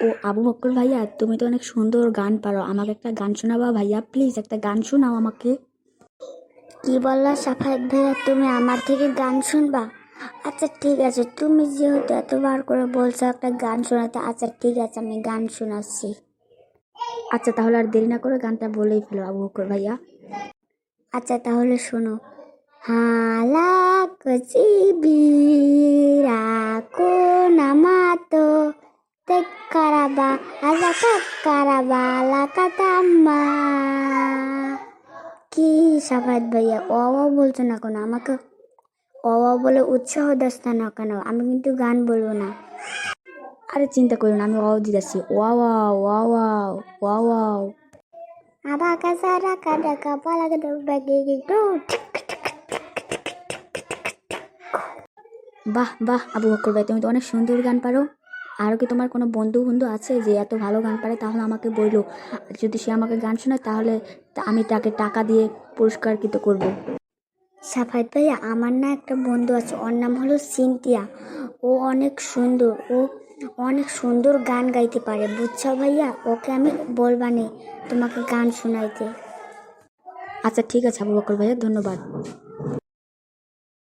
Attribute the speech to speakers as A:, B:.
A: ও আবু বক্কর ভাইয়া, তুমি তো অনেক সুন্দর গান পারো, আমাকে একটা গান শোনাবা ভাইয়া? প্লিজ একটা গান শোনাও আমাকে।
B: কি বললা সাফায়েত ভাইয়া, তুমি আমার থেকে গান শুনবা? আচ্ছা ঠিক আছে, তুমি যেহেতু এতবার করে বলছো একটা গান শোনাতে, আচ্ছা ঠিক আছে আমি গান শোনাচ্ছি।
A: আচ্ছা তাহলে আর দেরি না করে গানটা বলেই ফেলো আবু বক্কর ভাইয়া।
B: আচ্ছা তাহলে শোনো। Halak sibiraku namato tekaraba azaka karaba lakatama। কি সাফাত ভাইয়া, ও বলছো না কেন আমাকে? ও বলে উৎসাহ দাস না কেন? আমি কিন্তু গান বলবো না।
A: আরে চিন্তা করো না, আমি ওয়াও দিতেছি। Wow wow wow wow wow wow.
B: Abaka saraka daka palaka bagi gitu।
A: বাহ বাহ আবু বক্কর ভাই, তুমি তো অনেক সুন্দর গান পারো। আরও কি তোমার কোনো বন্ধু বন্ধু আছে যে এত ভালো গান পারে? তাহলে আমাকে বললো, যদি সে আমাকে গান শোনায় তাহলে আমি তাকে টাকা দিয়ে পুরস্কারকৃত করব।
B: সাফায়েত ভাইয়া, আমার না একটা বন্ধু আছে, ওর নাম হলো সিনথিয়া। ও অনেক সুন্দর, ও অনেক সুন্দর গান গাইতে পারে, বুঝছো ভাইয়া? ওকে আমি বলবানে তোমাকে গান শোনাইতে।
A: আচ্ছা ঠিক আছে আবু বক্কর ভাইয়া, ধন্যবাদ।